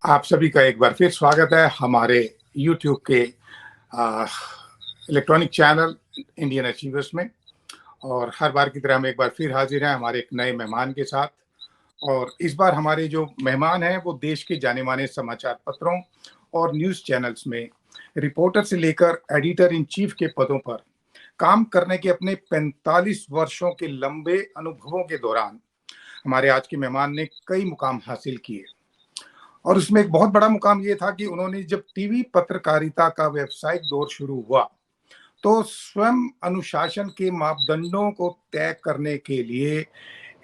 आप सभी का एक बार फिर स्वागत है हमारे YouTube के आ, इलेक्ट्रॉनिक चैनल इंडियन अचीवर्स में। और हर बार की तरह हम एक बार फिर हाजिर हैं हमारे एक नए मेहमान के साथ। और इस बार हमारे जो मेहमान हैं वो देश के जाने माने समाचार पत्रों और न्यूज़ चैनल्स में रिपोर्टर से लेकर एडिटर इन चीफ के पदों पर काम करने के अपने 45 वर्षों के लंबे अनुभवों के दौरान हमारे आज के मेहमान ने कई मुकाम हासिल किए। और उसमें एक बहुत बड़ा मुकाम ये था कि उन्होंने जब टीवी पत्रकारिता का व्यावसायिक दौर शुरू हुआ तो स्वयं अनुशासन के मापदंडों को तय करने के लिए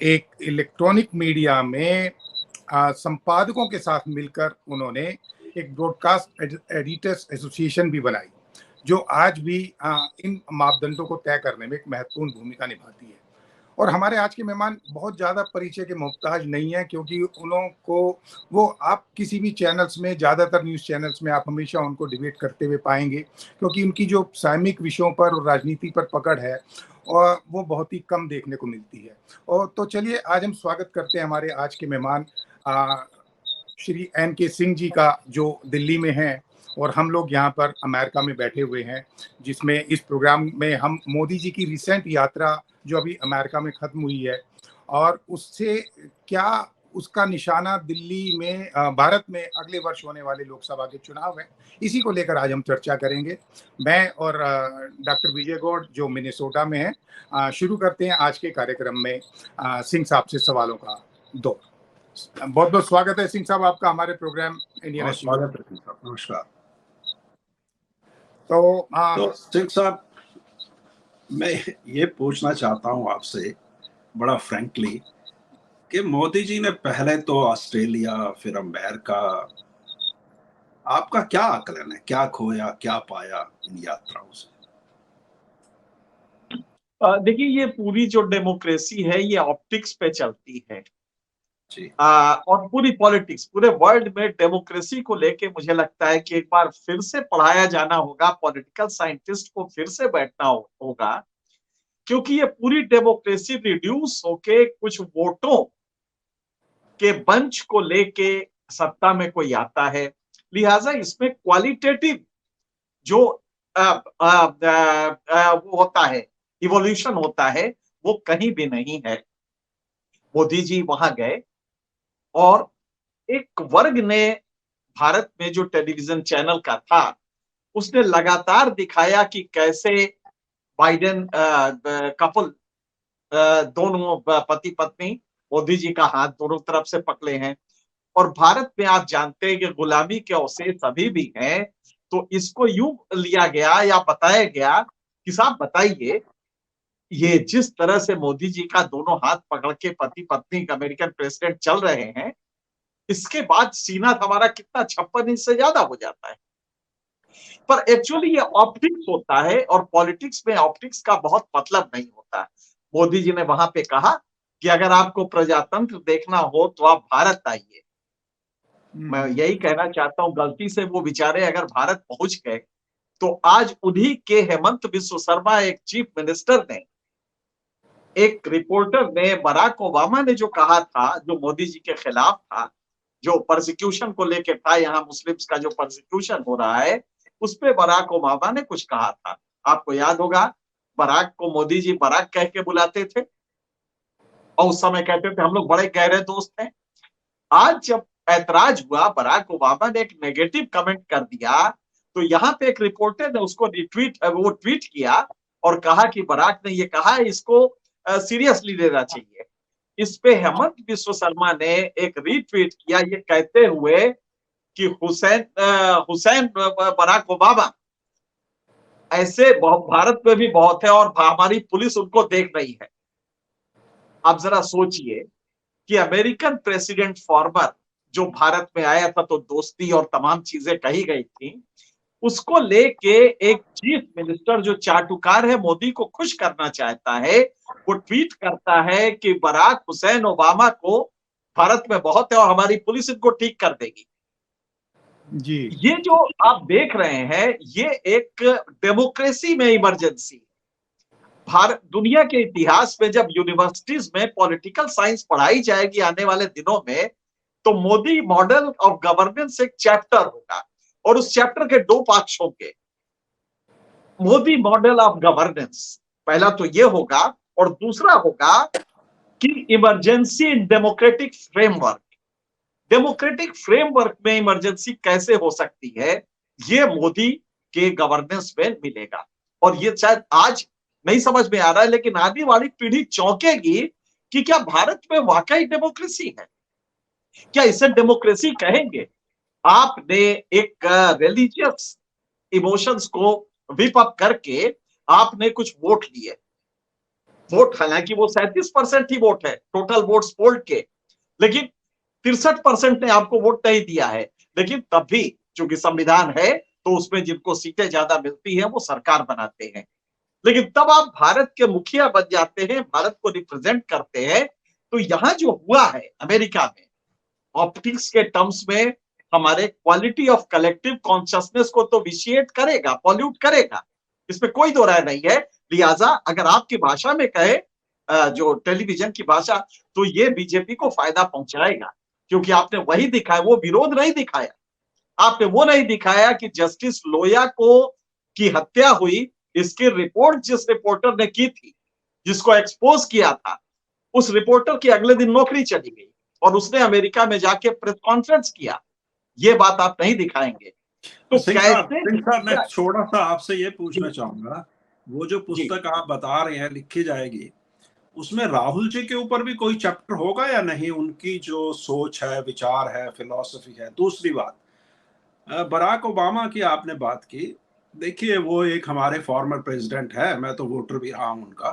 एक इलेक्ट्रॉनिक मीडिया में संपादकों के साथ मिलकर उन्होंने एक ब्रॉडकास्ट एडिटर्स एसोसिएशन भी बनाई, जो आज भी इन मापदंडों को तय करने में एक महत्वपूर्ण भूमिका निभाती है। और हमारे आज के मेहमान बहुत ज़्यादा परिचय के मोहताज नहीं है, क्योंकि उनको वो आप किसी भी चैनल्स में, ज़्यादातर न्यूज़ चैनल्स में आप हमेशा उनको डिबेट करते हुए पाएंगे, क्योंकि उनकी जो सामयिक विषयों पर और राजनीति पर पकड़ है और वो बहुत ही कम देखने को मिलती है। और तो चलिए आज हम स्वागत करते हैं हमारे आज के मेहमान श्री NK सिंह जी का, जो दिल्ली में हैं और हम लोग यहाँ पर अमेरिका में बैठे हुए हैं, जिसमें इस प्रोग्राम में हम मोदी जी की रिसेंट यात्रा जो अभी अमेरिका में खत्म हुई है और उससे क्या उसका निशाना दिल्ली में भारत में अगले वर्ष होने वाले लोकसभा के चुनाव है, इसी को लेकर आज हम चर्चा करेंगे। मैं और डॉक्टर विजय गौड़ जो मिनेसोटा में है, शुरू करते हैं आज के कार्यक्रम में सिंह साहब से सवालों का दौर। बहुत बहुत स्वागत है सिंह साहब आपका हमारे प्रोग्राम इंडियन। स्वागत है साहब, नमस्कार। तो सिंह साहब, मैं ये पूछना चाहता हूँ आपसे बड़ा फ्रैंकली कि मोदी जी ने पहले तो ऑस्ट्रेलिया फिर अमेरिका, आपका क्या आकलन है, क्या खोया क्या पाया इन यात्राओं से? देखिए, ये पूरी जो डेमोक्रेसी है ये ऑप्टिक्स पे चलती है जी। और पूरी पॉलिटिक्स पूरे वर्ल्ड में डेमोक्रेसी को लेके मुझे लगता है कि एक बार फिर से पढ़ाया जाना होगा, पॉलिटिकल साइंटिस्ट को फिर से बैठना होगा, क्योंकि ये पूरी डेमोक्रेसी रिड्यूस होके कुछ वोटों के बंच को लेके सत्ता में कोई आता है। लिहाजा इसमें क्वालिटेटिव जो वो होता है, इवोल्यूशन होता है, वो कहीं भी नहीं है। मोदी जी वहां गए और एक वर्ग ने भारत में जो टेलीविजन चैनल का था उसने लगातार दिखाया कि कैसे बाइडेन कपल, दोनों पति पत्नी मोदी जी का हाथ दोनों तरफ से पकड़े हैं। और भारत में आप जानते हैं कि गुलामी के अवशेष अभी भी हैं, तो इसको यूं लिया गया या बताया गया कि साहब बताइए, ये जिस तरह से मोदी जी का दोनों हाथ पकड़ के पति पत्नी अमेरिकन प्रेसिडेंट चल रहे हैं, इसके बाद सीना हमारा कितना 56 इंच से ज्यादा हो जाता है। पर एक्चुअली ये ऑप्टिक्स होता है और पॉलिटिक्स में ऑप्टिक्स का बहुत मतलब नहीं होता है। मोदी जी ने वहां पे कहा कि अगर आपको प्रजातंत्र देखना हो तो आप भारत आइए। मैं यही कहना चाहता हूं, गलती से वो बेचारे अगर भारत पहुंच गए तो आज उन्हीं के हेमंत बिस्व शर्मा, एक चीफ मिनिस्टर ने, एक रिपोर्टर ने, बराक ओबामा ने जो कहा था, जो मोदी जी के खिलाफ था, जो परसिक्यूशन को लेके था, यहाँ मुस्लिम्स का जो परसिक्यूशन हो रहा है, उस पे बराक ओबामा ने कुछ कहा था। आपको याद होगा, बराक को मोदी जी बराक कह के बुलाते थे और उस समय कहते थे हम लोग बड़े गहरे दोस्त हैं। आज जब ऐतराज हुआ, बराक ओबामा ने एक नेगेटिव कमेंट कर दिया, तो यहाँ पे एक रिपोर्टर ने उसको ट्वीट किया और कहा कि बराक ने ये कहा है, इसको सीरियसली लेना चाहिए। इस पे हेमंत बिस्व शर्मा ने एक रीट्वीट किया ये कहते हुए कि हुसैन बराक ओबामा ऐसे भारत में भी बहुत है और हमारी पुलिस उनको देख रही है। आप जरा सोचिए कि अमेरिकन प्रेसिडेंट फॉर्मर जो भारत में आया था तो दोस्ती और तमाम चीजें कही गई थी, उसको लेके एक चीफ मिनिस्टर जो चाटुकार है, मोदी को खुश करना चाहता है, वो ट्वीट करता है कि बराक हुसैन ओबामा को भारत में बहुत है और हमारी पुलिस इनको ठीक कर देगी। जी, ये जो आप देख रहे हैं ये एक डेमोक्रेसी में इमरजेंसी। भारत दुनिया के इतिहास में जब यूनिवर्सिटीज में पॉलिटिकल साइंस पढ़ाई जाएगी आने वाले दिनों में, तो मोदी मॉडल ऑफ गवर्नेंस एक चैप्टर होगा और उस चैप्टर के 2 पक्ष होंगे। मोदी मॉडल ऑफ गवर्नेंस पहला तो ये होगा और दूसरा होगा कि emergency in democratic framework. Democratic framework में इमरजेंसी कैसे हो सकती है, ये मोदी के गवर्नेंस में मिलेगा। और ये शायद आज नहीं समझ में आ रहा है, लेकिन आने वाली पीढ़ी चौंकेगी कि क्या भारत में वाकई डेमोक्रेसी है, क्या इसे डेमोक्रेसी कहेंगे। आपने एक रिलीजियस इमोशंस को विप अप करके आपने कुछ वोट लिए। वोट हालांकि वो 37% ही वोट है टोटल वोट्स पोल्ड के, लेकिन 63% ने आपको वोट नहीं दिया है। लेकिन तब भी चूंकि संविधान है तो उसमें जिनको सीटें ज्यादा मिलती हैं वो सरकार बनाते हैं। लेकिन तब आप भारत के मुखिया बन जाते हैं, भारत को रिप्रेजेंट करते हैं। तो यहां जो हुआ है अमेरिका में, ऑप्टिक्स के टर्म्स में हमारे क्वालिटी ऑफ कलेक्टिव कॉन्शियसनेस को तो विशिएट करेगा, पॉल्यूट करेगा, इसमें कोई दो राय नहीं है। लिहाजा अगर आपकी भाषा में कहे, जो टेलीविजन की भाषा, तो ये बीजेपी को फायदा पहुंचाएगा, क्योंकि आपने वही दिखाया, वो विरोध नहीं दिखाया। आपने वो नहीं दिखाया कि जस्टिस लोया को की हत्या हुई, इसकी रिपोर्ट जिस रिपोर्टर ने की थी, जिसको एक्सपोज किया था, उस रिपोर्टर की अगले दिन नौकरी चली गई और उसने अमेरिका में जाके प्रेस कॉन्फ्रेंस किया। ये बात आप नहीं दिखाएंगे तो सिंह साहब, मैं थोड़ा सा आपसे ये पूछना चाहूंगा, वो जो पुस्तक आप बता रहे हैं लिखी जाएगी, उसमें राहुल जी के ऊपर भी कोई चैप्टर होगा या नहीं? उनकी जो सोच है, विचार है, फिलॉसफी है। दूसरी बात, बराक ओबामा की आपने बात की। देखिए, वो एक हमारे फॉर्मर प्रेसिडेंट है, मैं तो वोटर भी रहा हूं उनका।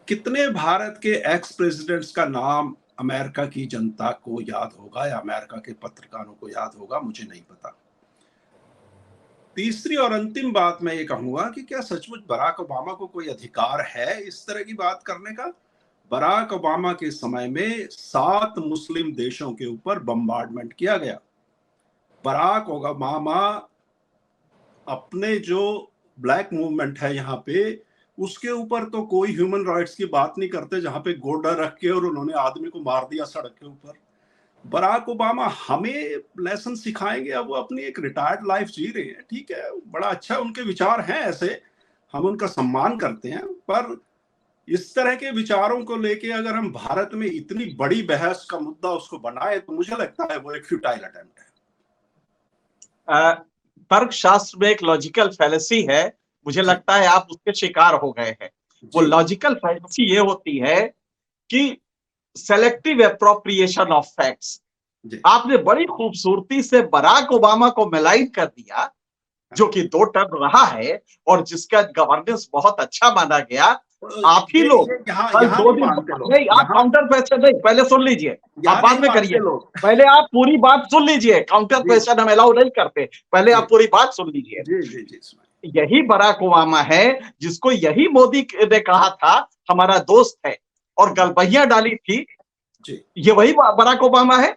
कितने भारत के एक्स प्रेसिडेंट्स का नाम अमेरिका की जनता को याद होगा या अमेरिका के पत्रकारों को याद होगा, मुझे नहीं पता। तीसरी और अंतिम बात मैं ये कहूंगा कि क्या सचमुच बराक ओबामा को कोई अधिकार है इस तरह की बात करने का? बराक ओबामा के समय में 7 मुस्लिम देशों के ऊपर बम्बार्डमेंट किया गया। बराक ओबामा अपने जो ब्लैक मूवमेंट है यहाँ पे, उसके ऊपर तो कोई ह्यूमन राइट्स की बात नहीं करते, जहां पे गोला रख के और उन्होंने आदमी को मार दिया सड़क के ऊपर। बराक ओबामा हमें लेसन सिखाएंगे? अब वो अपनी एक रिटायर्ड लाइफ जी रहे हैं, ठीक है, बड़ा अच्छा उनके विचार हैं, ऐसे हम उनका सम्मान करते हैं, पर इस तरह के विचारों को लेके अगर हम भारत में इतनी बड़ी बहस का मुद्दा उसको बनाए, तो मुझे लगता है वो एक फ्यूटाइल अटेम्प्ट है। तर्कशास्त्र में एक लॉजिकल फैलेसी है, मुझे लगता है आप उसके शिकार हो गए हैं। वो लॉजिकल फैलेसी ये होती है कि सेलेक्टिव एप्रोप्रिएशन ऑफ फैक्ट्स। आपने बड़ी खूबसूरती से बराक ओबामा को मेलाइन कर दिया, जो कि 2 टर्म रहा है और जिसका गवर्नेंस बहुत अच्छा माना गया। आप ही लोग नहीं, आप काउंटर क्वेश्चन नहीं, पहले सुन लीजिए, आप बाद में करिए। पहले आप पूरी बात सुन लीजिए, काउंटर क्वेश्चन हम अलाउ नहीं करते, पहले आप पूरी बात सुन लीजिए। यही बराक ओबामा है जिसको यही मोदी ने कहा था हमारा दोस्त है और गलबहियां डाली थी, ये वही बराक ओबामा है।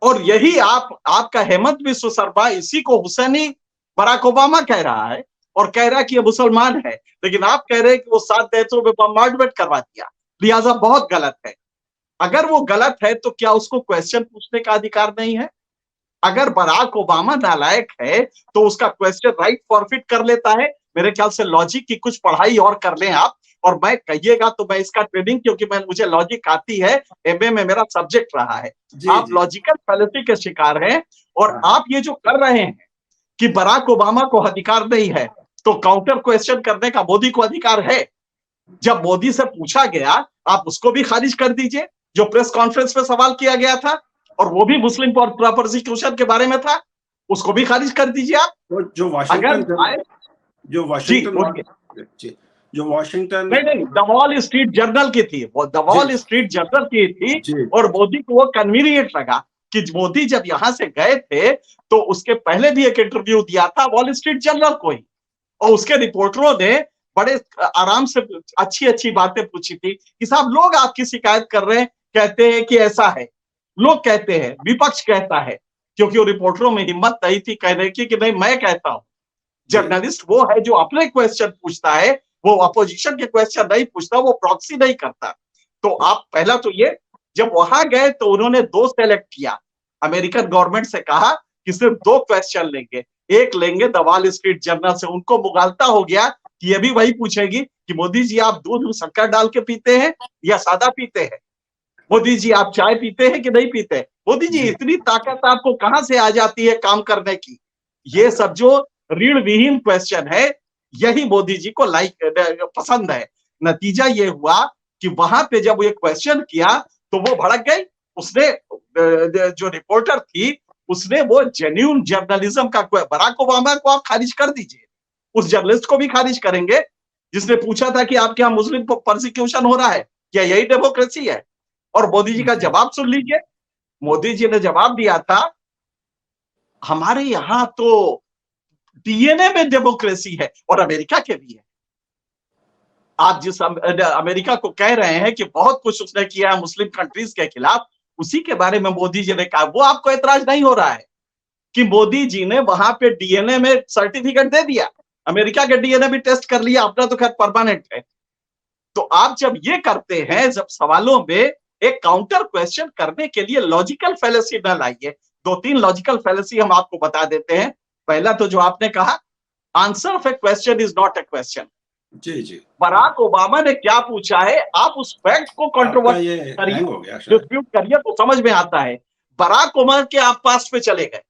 और यही आपका हेमंत बिस्व शर्मा इसी को हुसैनी बराक ओबामा कह रहा है और कह रहा है कि ये मुसलमान है, लेकिन आप कह रहे हैं कि वो 7 देशों में बम्बार्डमेंट करवा दिया, लिहाजा बहुत गलत है। अगर वो गलत है तो क्या उसको क्वेश्चन पूछने का अधिकार नहीं है? अगर बराक ओबामा नालायक है तो उसका क्वेश्चन राइट फॉरफिट कर लेता है। मेरे ख्याल से लॉजिक की कुछ पढ़ाई और कर लें आप, और मैं कहिएगा तो मैं इसका ट्रेनिंग, क्योंकि मुझे लॉजिक आती है, एमए में मेरा सब्जेक्ट रहा है। आप लॉजिकल फैलेसी के शिकार हैं और आप ये जो कर रहे हैं कि बराक ओबामा को अधिकार नहीं है, तो काउंटर क्वेश्चन करने का मोदी को अधिकार है। जब मोदी से पूछा गया, आप उसको भी खारिज कर दीजिए, जो प्रेस कॉन्फ्रेंस में सवाल किया गया था और वो भी मुस्लिम प्रोसिक्यूशन के बारे में था, उसको भी खारिज कर दीजिए आप। जो वाशिंगटन नहीं, द वॉल स्ट्रीट जर्नल की थी, वो द वॉल स्ट्रीट जर्नल की थी, और मोदी को वो कन्वीनियंट लगा कि मोदी जब यहां से गए थे तो उसके पहले भी एक इंटरव्यू दिया था वॉल स्ट्रीट जर्नल को ही, और उसके रिपोर्टरों ने बड़े आराम से अच्छी बातें पूछी थी कि साहब लोग आपकी शिकायत कर रहे हैं, कहते हैं कि ऐसा है, लोग कहते हैं, विपक्ष कहता है, क्योंकि वो रिपोर्टरों में हिम्मत नहीं थी कहने की कि नहीं मैं कहता हूं। जर्नलिस्ट वो है जो अपने क्वेश्चन पूछता है, वो अपोजिशन के क्वेश्चन नहीं पूछता, वो प्रॉक्सी नहीं करता। तो आप पहला तो ये जब वहां गए तो उन्होंने 2 सेलेक्ट किया। अमेरिकन गवर्नमेंट से कहा कि सिर्फ 2 क्वेश्चन लेंगे, एक लेंगे द वॉल स्ट्रीट जर्नल से। उनको मुगालता हो गया कि ये भी वही पूछेगी कि मोदी जी आप दूध में शक्कर डाल के पीते हैं या सादा पीते हैं? मोदी जी आप चाय पीते हैं कि नहीं पीते? मोदी जी इतनी ताकत आपको कहां से आ जाती है काम करने की? ये सब जो ऋण विहीन क्वेश्चन है, यही मोदी जी को पसंद है। नतीजा ये हुआ कि वहां पे जब ये क्वेश्चन किया तो वो भड़क गई। उसने जो रिपोर्टर थी उसने वो जेन्युइन जर्नलिज्म का, बराक ओबामा को आप खारिज कर दीजिए, उस जर्नलिस्ट को भी खारिज करेंगे जिसने पूछा था कि आपके यहाँ मुस्लिम परसिक्यूशन हो रहा है, क्या यही डेमोक्रेसी है? और मोदी जी का जवाब सुन लीजिए। मोदी जी ने जवाब दिया था, हमारे यहां तो डीएनए में डेमोक्रेसी है और अमेरिका के भी है। आप जिस अमेरिका को कह रहे हैं कि बहुत कुछ उसने किया है मुस्लिम कंट्रीज के खिलाफ, उसी के बारे में मोदी जी ने कहा। वो आपको ऐतराज नहीं हो रहा है कि मोदी जी ने वहां पे डीएनए में सर्टिफिकेट दे दिया, अमेरिका के डीएनए भी टेस्ट कर लिया, अपना तो खैर परमानेंट है। तो आप जब ये करते हैं, जब सवालों में एक काउंटर क्वेश्चन करने के लिए लॉजिकल फैलेसी न लाइए। 2-3 लॉजिकल फैलेसी हम आपको बता देते हैं। पहला तो जो आपने कहा, answer of a question is not a question. जी जी, बराक ओबामा ने क्या पूछा है, आप उस फैक्ट को कंट्रोवर्ट करिए, डिस्प्यूट करिए तो समझ में आता है। बराक ओबामा के आप पास पे चले गए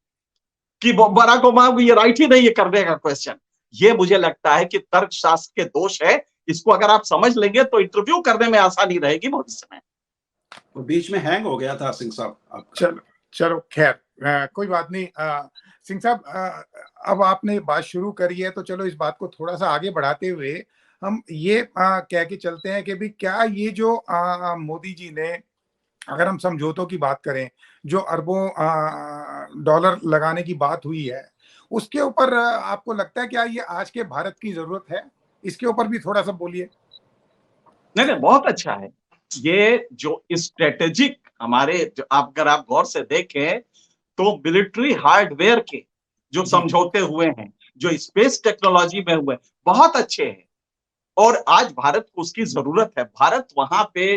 कि बराक ओबामा को ये राइट ही नहीं है करने का क्वेश्चन। ये मुझे लगता है कि तर्कशास्त्र के दोष है। इसको अगर आप समझ लेंगे तो इंटरव्यू करने में आसानी रहेगी भविष्य में। तो बीच में हैंग हो गया था सिंह साहब। चलो चलो खैर कोई बात नहीं। सिंह साहब, अब आपने बात शुरू करी है तो चलो इस बात को थोड़ा सा आगे बढ़ाते हुए हम ये कह के चलते हैं कि भी क्या ये जो मोदी जी ने, अगर हम समझौतों की बात करें, जो अरबों डॉलर लगाने की बात हुई है, उसके ऊपर आपको लगता है क्या ये आज के भारत की जरूरत है? इसके ऊपर भी थोड़ा सा बोलिए। नहीं, बहुत अच्छा है। ये जो स्ट्रेटेजिक हमारे, अगर आप गौर से देखें तो मिलिट्री हार्डवेयर के जो समझौते हुए हैं, जो स्पेस टेक्नोलॉजी में हुए, बहुत अच्छे हैं। और आज भारत को उसकी जरूरत है। भारत वहां पे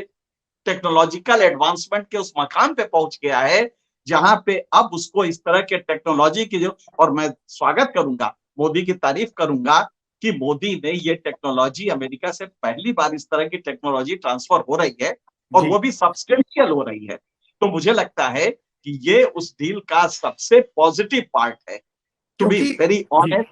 टेक्नोलॉजिकल एडवांसमेंट के उस मकाम पे पहुंच गया है जहां पे अब उसको इस तरह के टेक्नोलॉजी की जो, और मैं स्वागत करूंगा, मोदी की तारीफ करूंगा कि मोदी ने ये टेक्नोलॉजी, अमेरिका से पहली बार इस तरह की टेक्नोलॉजी ट्रांसफर हो रही है और वो भी सब्सटेंशियल हो रही है। तो मुझे लगता है कि ये उस डील का सबसे पॉजिटिव पार्ट है। टू बी वेरी ऑनेस्ट,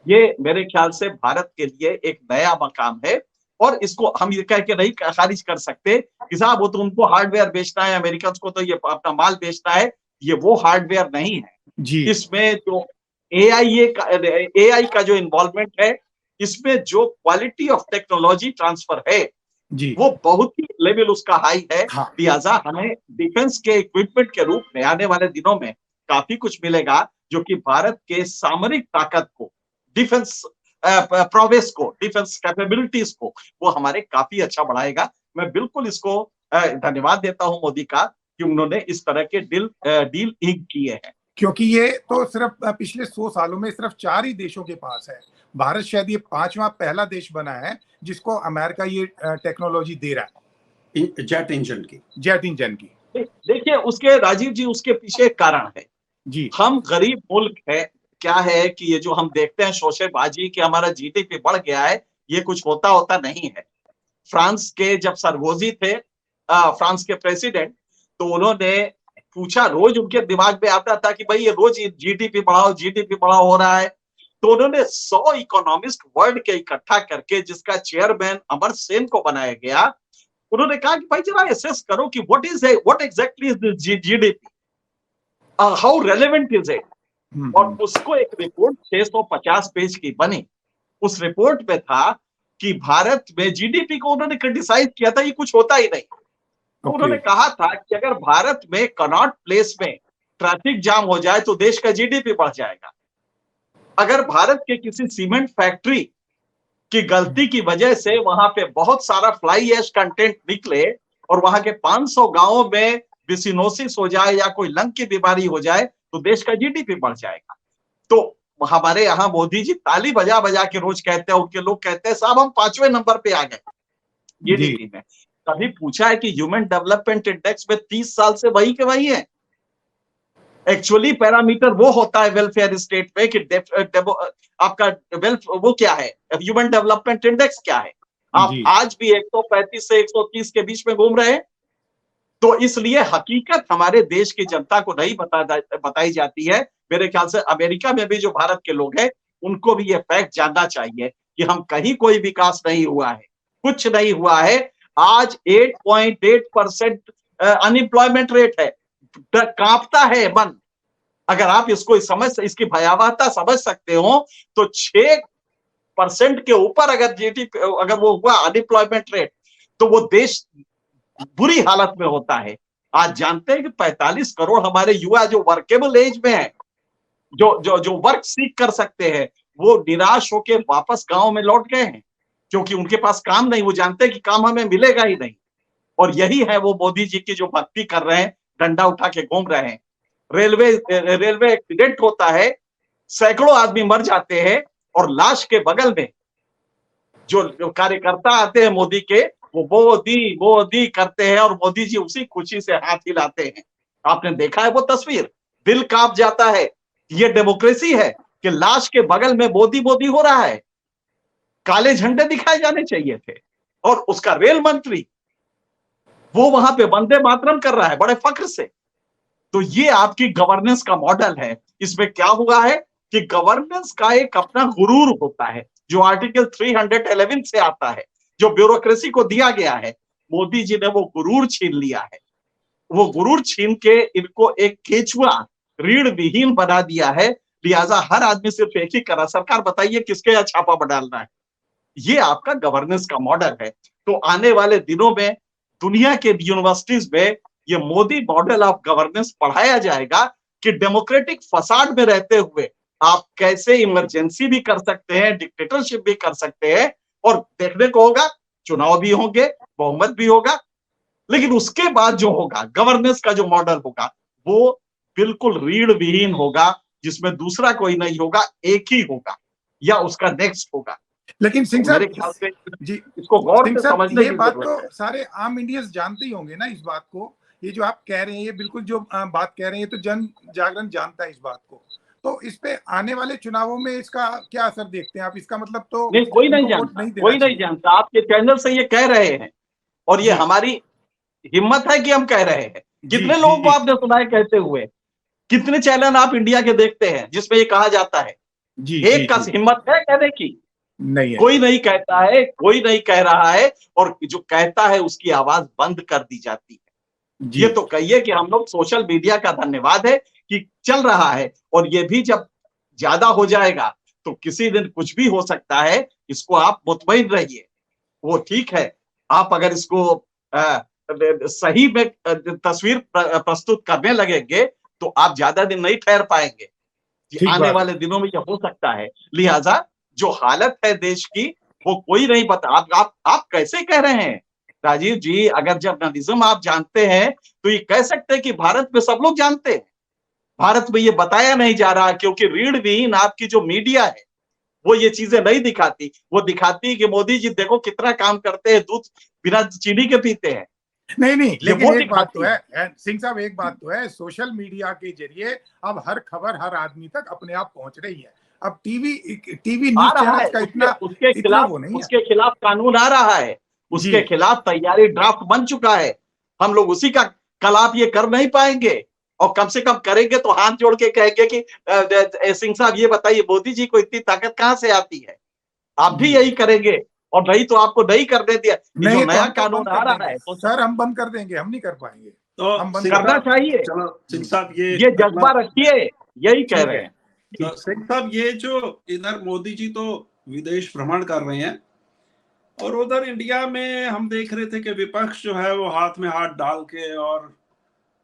ये मेरे ख्याल से भारत के लिए एक नया मकाम है और इसको हम ये कह के नहीं खारिज कर सकते कि साहब वो तो उनको हार्डवेयर बेचना है, अमेरिकन को तो ये अपना माल बेचना है। ये वो हार्डवेयर नहीं है जी। इसमें जो एआई का जो इन्वॉल्वमेंट है, इसमें जो क्वालिटी ऑफ टेक्नोलॉजी ट्रांसफर है जी, वो बहुत ही लेवल उसका हाई है। लिहाजा हमें डिफेंस के इक्विपमेंट के रूप में आने वाले दिनों में काफी कुछ मिलेगा जो कि भारत के सामरिक ताकत को, डिफेंस प्रोवेस को, डिफेंस कैपेबिलिटीज को वो हमारे काफी अच्छा बढ़ाएगा। मैं बिल्कुल इसको धन्यवाद देता हूं मोदी का कि उन्होंने इस तरह के डील इंक किए हैं, क्योंकि ये तो सिर्फ पिछले 100 सालों में सिर्फ 4 ही देशों के पास है। भारत शायद ये 5वां पहला देश बना है जिसको अमेरिका ये टेक्नोलॉजी दे रहा है, जेट इंजन की। देखिए उसके, राजीव जी, उसके पीछे एक कारण है जी। हम गरीब मुल्क है। क्या है कि ये जो हम देखते हैं शोशेबाजी कि हमारा जीडीपी बढ़ गया है, ये कुछ होता नहीं है। फ्रांस के जब सरगोजी थे, फ्रांस के प्रेसिडेंट, तो उन्होंने पूछा, रोज उनके दिमाग में आता था कि भाई ये रोज जीडीपी बढ़ाओ हो रहा है। तो उन्होंने 100 इकोनॉमिस्ट वर्ल्ड के इकट्ठा करके, जिसका चेयरमैन अमर्त्य सेन को बनाया गया, उन्होंने कहा कि भाई जरा एसेस करो कि what exactly is this GDP, how relevant is it. और उसको एक रिपोर्ट 650 पेज की बनी। उस रिपोर्ट में था कि भारत में जीडीपी को उन्होंने क्रिटिसाइज किया था, ये कुछ होता ही नहीं। तो उन्होंने कहा था कि अगर भारत में कनॉट प्लेस में ट्रैफिक जाम हो जाए तो देश का जीडीपी बढ़ जाएगा। अगर भारत के किसी सीमेंट फैक्ट्री की गलती की वजह से वहां पे बहुत सारा फ्लाई ऐश कंटेंट निकले और वहां के 500 गांवों में बिसिनोसिस हो जाए या कोई लंग की बीमारी हो जाए तो देश का जीडीपी बढ़ जाएगा। तो हमारे यहाँ मोदी जी ताली बजा बजा के रोज कहते हैं, उनके लोग कहते हैं साहब हम 5वें नंबर पे आ गए जीडीपी में। कभी पूछा है कि ह्यूमन डेवलपमेंट इंडेक्स में 30 साल से वही के वही है? एक्चुअली पैरामीटर वो होता है वेलफेयर स्टेट में कि आपका वेल्थ वो क्या है, ह्यूमन डेवलपमेंट इंडेक्स क्या है। आप जी। आज भी 135 से 130 के बीच में घूम रहे हैं। तो इसलिए हकीकत हमारे देश की जनता को नहीं बताई जाती है। मेरे ख्याल से अमेरिका में भी जो भारत के लोग हैं, उनको भी ये फैक्ट जानना चाहिए कि हम कहीं कोई विकास नहीं हुआ है, कुछ नहीं हुआ है। आज 8.8% अनएम्प्लॉयमेंट रेट है। कांपता है मन। अगर आप इसकी भयावहता समझ सकते हो तो 6% के ऊपर अगर जीडीपी अगर वो हुआ अनएम्प्लॉयमेंट रेट, तो वो देश बुरी हालत में होता है। आज जानते हैं कि 45 करोड़ हमारे युवा जो वर्केबल एज में है, जो वर्क सीख कर सकते हैं, वो निराश होकर वापस गांव में लौट गए हैं क्योंकि उनके पास काम नहीं। वो जानते हैं कि काम हमें मिलेगा ही नहीं। और यही है वो मोदी जी की जो भक्ति कर रहे हैं, डंडा उठा के घूम रहे हैं। रेलवे एक्सीडेंट होता है, सैकड़ों आदमी मर जाते हैं और लाश के बगल में जो कार्यकर्ता आते हैं मोदी के, वो मोदी मोदी करते हैं और मोदी जी उसी खुशी से हाथ हिलाते हैं। आपने देखा है वो तस्वीर, दिल कांप जाता है। ये डेमोक्रेसी है कि लाश के बगल में मोदी मोदी हो रहा है। काले झंडे दिखाए जाने चाहिए थे। और उसका रेल मंत्री वो वहां पे वंदे मातरम कर रहा है बड़े फख्र से। तो ये आपकी गवर्नेंस का मॉडल है। इसमें क्या हुआ है कि गवर्नेंस का एक अपना गुरूर होता है जो आर्टिकल 311 से आता है, जो ब्यूरोक्रेसी को दिया गया है। मोदी जी ने वो गुरूर छीन लिया है। वो गुरूर छीन के इनको एक केचुआ रीढ़ विहीन बना दिया है। लिहाजा हर आदमी सिर्फ एक ही कर रहा, सरकार बताइए किसके यहाँ छापा डालना है। ये आपका गवर्नेंस का मॉडल है। तो आने वाले दिनों में दुनिया के यूनिवर्सिटीज में ये मोदी मॉडल ऑफ गवर्नेंस पढ़ाया जाएगा कि डेमोक्रेटिक फसाड में रहते हुए आप कैसे इमरजेंसी भी कर सकते हैं, डिक्टेटरशिप भी कर सकते हैं। और देखने को होगा, चुनाव भी होंगे, बहुमत भी होगा, लेकिन उसके बाद जो होगा गवर्नेंस का जो मॉडल होगा वो बिल्कुल रीढ़ विहीन होगा, जिसमें दूसरा कोई नहीं होगा, एक ही होगा या उसका नेक्स्ट होगा। लेकिन सिंह तो मेरे साहब ख्याल से जी, इसको गौर सिंह से साहब, समझने ये की बात जरूरत तो है। सारे आम इंडियंस जानते ही होंगे ना इस बात को। ये जो आप कह रहे हैं, ये बिल्कुल जो बात कह रहे हैं, तो जन जागरण जानता है इस बात को। तो इस पे आने वाले चुनावों में इसका क्या असर देखते हैं आप? इसका मतलब तो नहीं, कोई नहीं इनको वोट जानता, नहीं देना कोई नहीं चाहिए। जानता। आपके चैनल से ये कह रहे हैं और ये जी हमारी हिम्मत है कि हम कह रहे हैं। जी कितने जी लोगों को जी आपने सुना है कहते हुए? कितने चैनल आप इंडिया के देखते हैं जिसमें ये कहा जाता है? जी जी एक का जी हिम्मत है कहने की? नहीं है। कोई नहीं कहता है, कोई नहीं कह रहा है। और जो कहता है उसकी आवाज बंद कर दी जाती है। जी ये तो कहिए कि हम लोग सोशल मीडिया का धन्यवाद है कि चल रहा है। और ये भी जब ज्यादा हो जाएगा तो किसी दिन कुछ भी हो सकता है। इसको आप मुतमईन रहिए, वो ठीक है। आप अगर इसको सही में तस्वीर प्रस्तुत करने लगेंगे तो आप ज्यादा दिन नहीं ठहर पाएंगे। कि ठीक आने बात है। वाले दिनों में ये हो सकता है। लिहाजा जो हालत है देश की, वो कोई नहीं बता। आप कैसे कह रहे हैं राजीव जी? अगर जर्नलिज्म आप जानते हैं तो ये कह सकते हैं कि भारत में सब लोग जानते हैं। भारत में ये बताया नहीं जा रहा क्योंकि रीढ़ विहीन आपकी जो मीडिया है वो ये चीजें नहीं दिखाती। वो दिखाती है कि मोदी जी देखो कितना काम करते हैं, दूध बिना चीनी के पीते हैं। नहीं नहीं, ये लेकिन वो एक बात तो दिखाती है। है सिंह साहब, एक बात तो है, सोशल मीडिया के जरिए अब हर खबर हर आदमी तक अपने आप पहुंच रही है। अब टीवी आ न्यूज रहा है, चैनल्स का इतना वो नहीं है। उसके खिलाफ कानून आ रहा है। जी उसके खिलाफ तैयारी ड्राफ्ट बन चुका है। हम लोग उसी का कलाप ये कर नहीं पाएंगे। और कम से कम करेंगे तो हाथ जोड़ के कहेंगे कि सिंह साहब ये बताइए मोदी जी को इतनी ताकत कहां से आती है? आप भी जी यही करेंगे। और नहीं तो आपको नहीं करने दिया। ये जो नहीं, तो नया हम तो कानून बंद आ कर रहा देंगे है तो सर, हम बंद कर देंगे, हम नहीं कर पाएंगे। तो हम बंद सिंह कर करना साहब, देंगे। चाहिए। चलो सिंह साहब, ये ये जज्बा रखिए, यही कह ठीक रहे है। हैं। तो सिंह साहब, ये जो इधर मोदी जी तो विदेश भ्रमण कर रहे हैं और उधर इंडिया में हम देख रहे थे कि विपक्ष जो है वो हाथ में हाथ डाल के और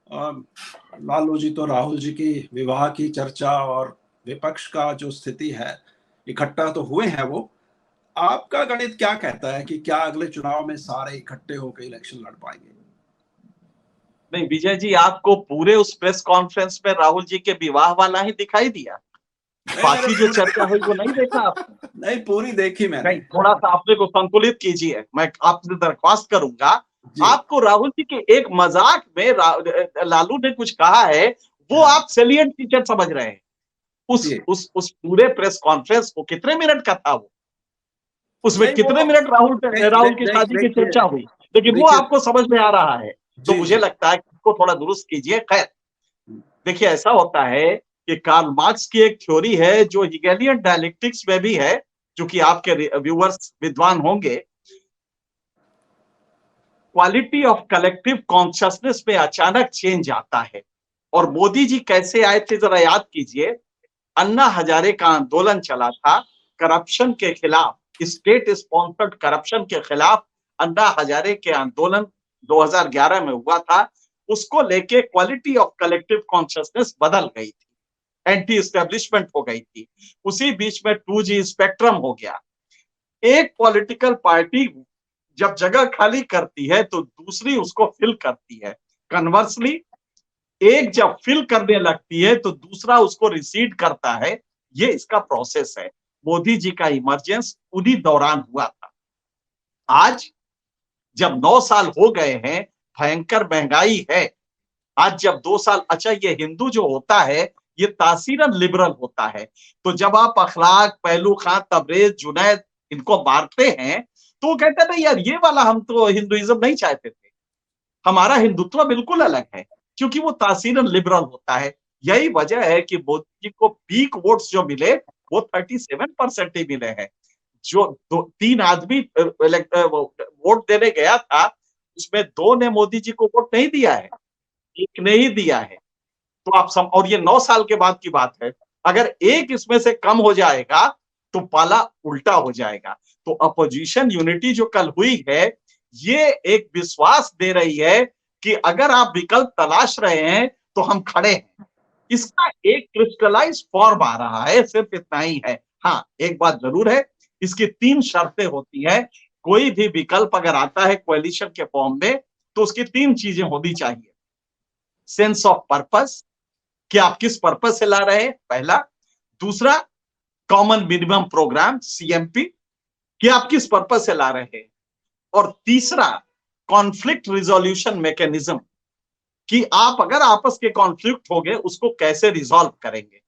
लालू जी तो राहुल जी की विवाह की चर्चा और विपक्ष का जो स्थिति है, इकट्ठा तो हुए हैं वो। आपका गणित क्या कहता है कि क्या अगले चुनाव में सारे इकट्ठे होकर इलेक्शन लड़ पाएंगे? नहीं विजय जी, आपको पूरे उस प्रेस कॉन्फ्रेंस में राहुल जी के विवाह वाला ही दिखाई दिया? बाकी जो चर्चा हुई वो नहीं देखा आपने? नहीं, पूरी देखी मैंने। नहीं, थोड़ा सा अपने को संतुलित कीजिए। मैं आपसे दरख्वास्त करूंगा आपको राहुल जी के एक मजाक में लालू ने कुछ कहा है, वो आप सेलिएंट फीचर समझ रहे हैं। उस पूरे प्रेस कॉन्फ्रेंस को कितने मिनट का था वो, उसमें कितने मिनट राहुल की शादी की चर्चा हुई, लेकिन वो आपको समझ में आ रहा है। तो मुझे लगता है कि इसको थोड़ा दुरुस्त कीजिए। खैर, देखिए ऐसा होता है कि कार्ल मार्क्स की एक थ्योरी है जो हिगेलियन डायलेक्टिक्स में भी है, जो कि आपके व्यूअर्स विद्वान होंगे। क्वालिटी ऑफ कलेक्टिव कॉन्शियसनेस में अचानक चेंज आता है। और मोदी जी कैसे आए थे जरा याद कीजिए। अन्ना हजारे का आंदोलन चला था करप्शन के खिलाफ, स्टेट स्पॉन्सर्ड करप्शन के खिलाफ अन्ना हजारे के आंदोलन 2011 में हुआ था। उसको लेके क्वालिटी ऑफ कलेक्टिव कॉन्शियसनेस बदल गई थी, एंटी एस्टेब्लिशमेंट हो गई थी। उसी बीच में 2G स्पेक्ट्रम हो गया। एक पॉलिटिकल पार्टी जब जगह खाली करती है तो दूसरी उसको फिल करती है। कन्वर्सली, एक जब फिल करने लगती है तो दूसरा उसको रिसीड करता है। ये इसका प्रोसेस है। मोदी जी का इमरजेंस उन्हीं दौरान हुआ था। आज जब 9 साल हो गए हैं, भयंकर महंगाई है। आज जब 2 साल, अच्छा ये हिंदू जो होता है ये तासीरन लिबरल होता है। तो जब आप अखलाक, पहलू खां, तबरेज, जुनैद इनको मारते हैं तो वो कहते हैं नहीं यार, ये वाला हम तो हिंदुइज्म नहीं चाहते थे, हमारा हिंदुत्व बिल्कुल अलग है, क्योंकि वो तासीरन लिबरल होता है। यही वजह है कि मोदी जी को पीक वोट्स जो मिले वो 37% ही मिले हैं। जो 3 आदमी वोट देने गया था, उसमें 2 ने मोदी जी को वोट नहीं दिया है, एक ने ही दिया है। तो और ये 9 साल के बाद की बात है। अगर एक इसमें से कम हो जाएगा तो पाला उल्टा हो जाएगा। तो अपोजिशन यूनिटी जो कल हुई है, ये एक विश्वास दे रही है कि अगर आप विकल्प तलाश रहे हैं तो हम खड़े हैं। इसका एक क्रिस्टलाइज फॉर्म आ रहा है, सिर्फ इतना ही है। हाँ, एक बात जरूर है, इसकी 3 शर्तें होती हैं। कोई भी विकल्प अगर आता है कोएलिशन के फॉर्म में तो उसकी 3 चीजें होनी चाहिए। सेंस ऑफ पर्पस, कि आप किस पर्पस से ला रहे हैं, पहला। दूसरा, कॉमन मिनिमम प्रोग्राम CMP, कि आप किस पर्पस से ला रहे हैं। और तीसरा, कॉन्फ्लिक्ट रिजोल्यूशन मैकेनिज्म, कि आप अगर आपस के कॉन्फ्लिक्ट हो गए उसको कैसे रिजॉल्व करेंगे।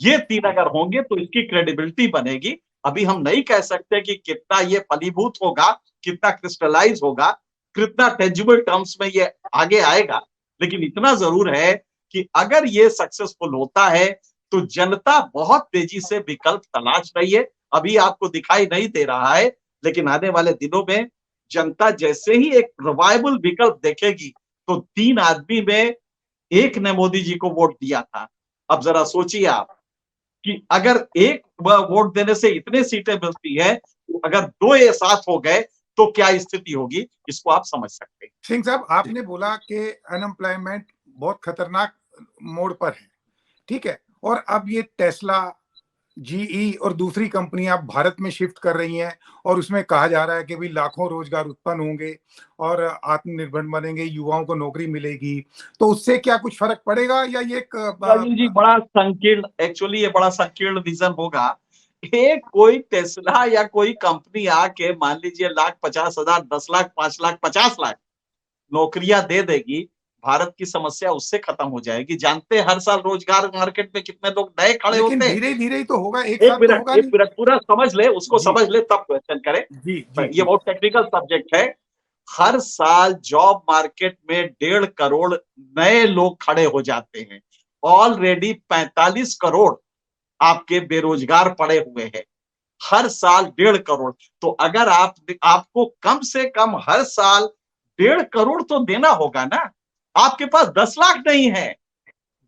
ये 3 अगर होंगे तो इसकी क्रेडिबिलिटी बनेगी। अभी हम नहीं कह सकते कि कितना ये फलीभूत होगा, कितना क्रिस्टलाइज होगा, कितना टेंजिबल टर्म्स में ये आगे आएगा, लेकिन इतना जरूर है कि अगर ये सक्सेसफुल होता है तो जनता बहुत तेजी से विकल्प तलाश रही है। अभी आपको दिखाई नहीं दे रहा है, लेकिन आने वाले दिनों में जनता जैसे ही एक रिवाइबल विकल्प देखेगी तो 3 आदमी में एक ने मोदी जी को वोट दिया था। अब जरा सोचिए आप कि अगर एक वोट देने से इतने सीटें मिलती है, तो अगर 2 ये साथ हो गए तो क्या स्थिति होगी, इसको आप समझ सकते हैं। सिंह साहब, आपने बोला कि अनएम्प्लॉयमेंट बहुत खतरनाक मोड़ पर है, ठीक है, और अब ये टेस्ला, GE और दूसरी कंपनियां भारत में शिफ्ट कर रही हैं और उसमें कहा जा रहा है कि भी लाखों रोजगार उत्पन्न होंगे और आत्मनिर्भर बनेंगे, युवाओं को नौकरी मिलेगी। तो उससे क्या कुछ फर्क पड़ेगा या ये राजीव जी, बड़ा संकीर्ण, एक्चुअली ये बड़ा संकीर्ण विजन होगा। एक कोई टेस्ला या कोई कंपनी आके मान लीजिए 1,50,000, 10 लाख, 5 लाख, 50 लाख नौकरियां दे देगी, भारत की समस्या उससे खत्म हो जाएगी। जानते हैं हर साल रोजगार मार्केट में कितने लोग नए खड़े होते हैं। धीरे धीरे ही तो होगा, एक एक साथ तो मिनट, होगा एक नहीं। मिनट पूरा समझ ले, उसको समझ ले तब क्वेश्चन करें। जी जी, ये बहुत टेक्निकल सब्जेक्ट है। हर साल जॉब मार्केट में 1.5 करोड़ नए लोग खड़े हो जाते हैं। ऑलरेडी 45 करोड़ आपके बेरोजगार पड़े हुए हैं। हर साल 1.5 करोड़। तो अगर आपको कम से कम हर साल 1.5 करोड़ तो देना होगा ना। आपके पास 10 लाख नहीं है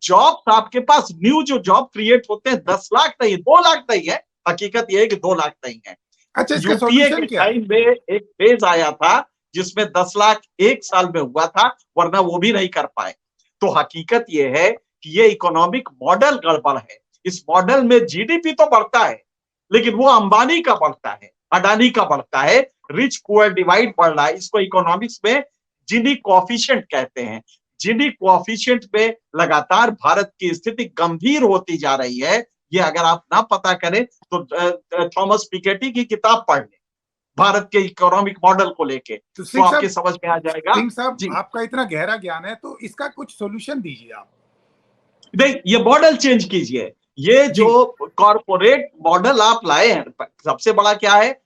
जॉब, आपके पास न्यू जो जॉब क्रिएट होते हैं 10 लाख नहीं, 2 लाख नहीं है। हकीकत यह है कि 2 लाख नहीं है। अच्छा, इसका यूपीए सॉल्यूशन के क्या है? टाइम में एक फेज आया था जिसमें 10 लाख एक साल में हुआ था, वरना वो भी नहीं कर पाए। तो हकीकत यह है कि ये इकोनॉमिक मॉडल गड़बड़ है। इस मॉडल में जीडीपी तो बढ़ता है, लेकिन वो अंबानी का बढ़ता है, अडानी का बढ़ता है, रिच पुअर डिवाइड बढ़ रहा है। इसको इकोनॉमिक्स में जिनी कोएफिशिएंट कहते हैं। जिनी कोएफिशिएंट पे लगातार भारत की स्थिति गंभीर होती जा रही है। ये अगर आप ना पता करें तो थॉमस पिकेटी की किताब पढ़ लें। भारत के इकोनॉमिक मॉडल को लेके, तो तो सिंह आपके साहब, समझ में आ जाएगा। सिंह साहब जी, आपका इतना गहरा ज्ञान है तो इसका कुछ सॉल्यूशन दीजिए आप। नहीं, ये मॉडल चेंज कीजिए। ये जी जो कॉरपोरेट मॉडल आप लाए हैं, सबसे बड़ा क्या है,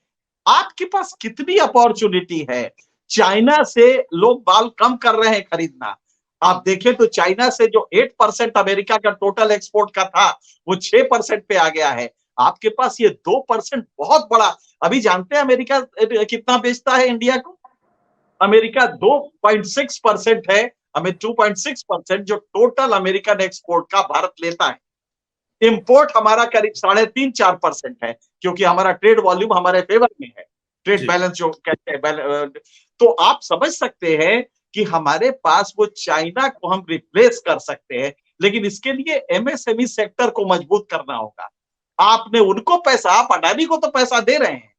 आपके पास कितनी अपॉर्चुनिटी है। चाइना से लोग माल कम कर रहे हैं खरीदना। आप देखें तो चाइना से जो 8% अमेरिका का टोटल एक्सपोर्ट का था, वो 6% पे आ गया है। आपके पास ये 2% बहुत बड़ा। अभी जानते हैं अमेरिका कितना बेचता है इंडिया को? अमेरिका 2.6% है, हमें 2.6% जो टोटल अमेरिकन एक्सपोर्ट का भारत लेता है। इंपोर्ट हमारा करीब 3.5-4% है, क्योंकि हमारा ट्रेड वॉल्यूम हमारे फेवर में है, ट्रेड जी बैलेंस जो कहते हैं। तो आप समझ सकते हैं कि हमारे पास वो चाइना को हम रिप्लेस कर सकते हैं, लेकिन इसके लिए एमएसएमई सेक्टर को मजबूत करना होगा। आपने उनको पैसा, आप अडानी को तो पैसा दे रहे हैं,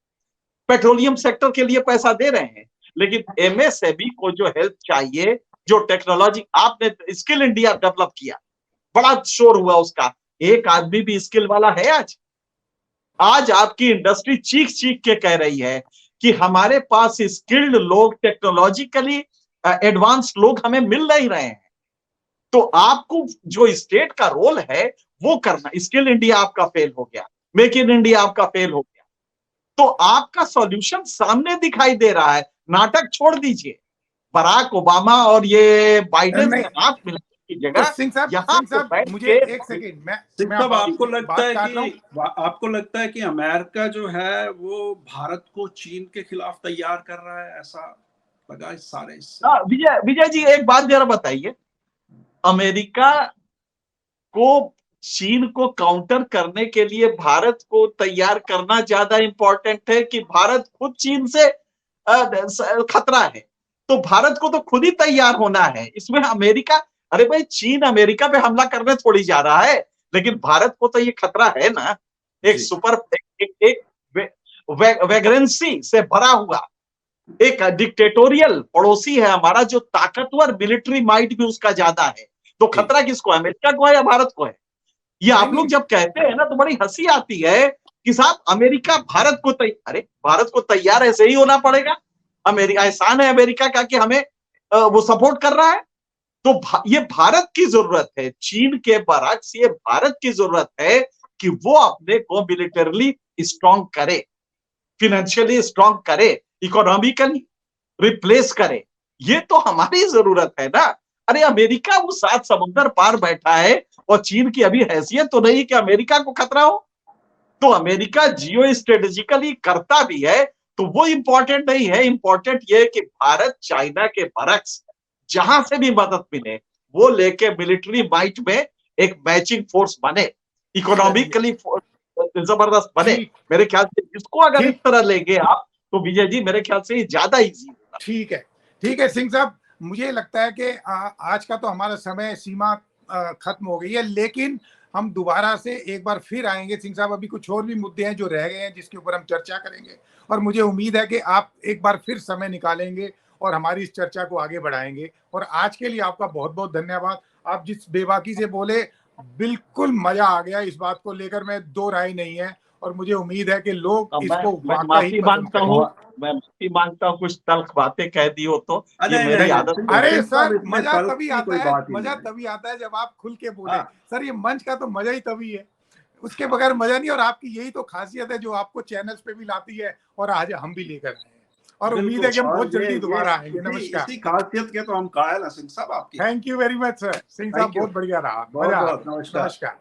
पेट्रोलियम सेक्टर के लिए पैसा दे रहे हैं, लेकिन एमएसएमई को जो हेल्प चाहिए, जो टेक्नोलॉजी आपने स्किल इंडिया डेवलप किया, बड़ा शोर हुआ उसका, एक आदमी भी स्किल वाला है आज? आज आपकी इंडस्ट्री चीख चीख के कह रही है कि हमारे पास स्किल्ड लोग, टेक्नोलॉजिकली एडवांस लोग हमें मिल नहीं रहे हैं। तो आपको जो स्टेट का रोल है वो करना। स्किल इंडिया आपका फेल हो गया, मेक इन इंडिया आपका फेल हो गया, तो आपका सॉल्यूशन सामने दिखाई दे रहा है। नाटक छोड़ दीजिए। बराक ओबामा और ये बाइडेन से नहीं, हाथ मिलाने की तो जगह सिंह यहां पे साहब बैठ मुझे के एक सेकेंड, सिंह मैं साहब, आपकी बात काट रहा हूँ। आपको लगता है कि अमेरिका जो है वो भारत को चीन के खिलाफ तैयार कर रहा है, ऐसा लगा इस सारे इससे? विजय विजय जी एक बात जरा बताइए, अमेरिका को चीन को काउंटर करने के लिए भारत को तैयार करना ज्यादा इंपॉर्टेंट है कि भारत खुद चीन से खतरा है? तो भारत को तो खुद ही तैयार होना है। इसमें अमेरिका, अरे भाई चीन अमेरिका पे हमला करने थोड़ी जा रहा है, लेकिन भारत को तो ये खतरा है ना। एक जी सुपर एक वैग्रेंसी से भरा हुआ एक डिक्टेटोरियल पड़ोसी है हमारा, जो ताकतवर मिलिट्री माइट भी उसका ज्यादा है। तो जी खतरा किसको है, अमेरिका को है या भारत को है? ये नहीं आप लोग नहीं, जब कहते हैं ना तो बड़ी हंसी आती है कि साहब अमेरिका भारत को अरे भारत को तैयार ऐसे ही होना पड़ेगा। अमेरिका एहसान है अमेरिका का कि हमें वो सपोर्ट कर रहा है। तो ये भारत की जरूरत है, चीन के बरक्स ये भारत की जरूरत है कि वो अपने को मिलिटरली स्ट्रांग करे, फिनेंशियली स्ट्रांग करे, इकोनॉमिकली रिप्लेस करे। ये तो हमारी जरूरत है ना। अरे अमेरिका वो 7 समुंदर पार बैठा है और चीन की अभी हैसियत तो नहीं कि अमेरिका को खतरा हो। तो अमेरिका जियो स्ट्रेटेजिकली करता भी है, तो वो इंपॉर्टेंट नहीं है। इंपॉर्टेंट ये है कि भारत चाइना के बरक्स जहां से भी मदद मिले वो लेके मिलिट्री माइट में एक मैचिंग फोर्स बने, चलिए इकोनॉमिकली जबरदस्त बने। ठीक, मेरे ख्याल से इसको अगर इस ठीक तरह लेंगे आप, तो विजय जी मेरे ख्याल से ये ज्यादा इजी होगा। ठीक है, ठीक है सिंह साहब, मुझे लगता है कि आज का तो हमारा समय सीमा खत्म हो गई है, लेकिन हम दोबारा से एक बार फिर आएंगे सिंह साहब। अभी कुछ और भी मुद्दे हैं जो रह गए हैं जिसके ऊपर हम चर्चा करेंगे, और मुझे उम्मीद है कि आप एक बार फिर समय निकालेंगे और हमारी इस चर्चा को आगे बढ़ाएंगे। और आज के लिए आपका बहुत बहुत धन्यवाद। आप जिस बेबाकी से बोले, बिल्कुल मजा आ गया। इस बात को लेकर मैं दो राय नहीं है, और मुझे उम्मीद है कि लोग अब इसको मैं वाकई माफी पसंद मांगता करेंगे। हूँ, मैं माफी मांगता हूँ, कुछ तल्ख बातें कह दी हो तो। ये नहीं मेरी नहीं, नहीं, आदत सिंह नहीं है। अरे सिंह साहब सर, इसमें मजा तर्क तभी की आता कोई है, बात ही मजा नहीं है। तभी आता है जब आप खुल के बोले। हाँ सर ये मंच का तो मजा ही तभी है, उसके बगैर मजा नहीं। और आपकी यही तो खासियत है जो आपको चैनल्स पे भी लाती है, और आज हम भी लेकर आए हैं। और उम्मीद है बिल्कुल, कि हम बहुत और जल्दी ये दोबारा आएंगे। इसी नमस्कार, इसी खासियत के तो हम कायल हैं सिंह साहब आपकी। Thank you very much sir. Singh साहब थैंक यू, बहुत बढ़िया रहा, बहुत मजा आ बहुत गया। नमस्कार। नमस्कार।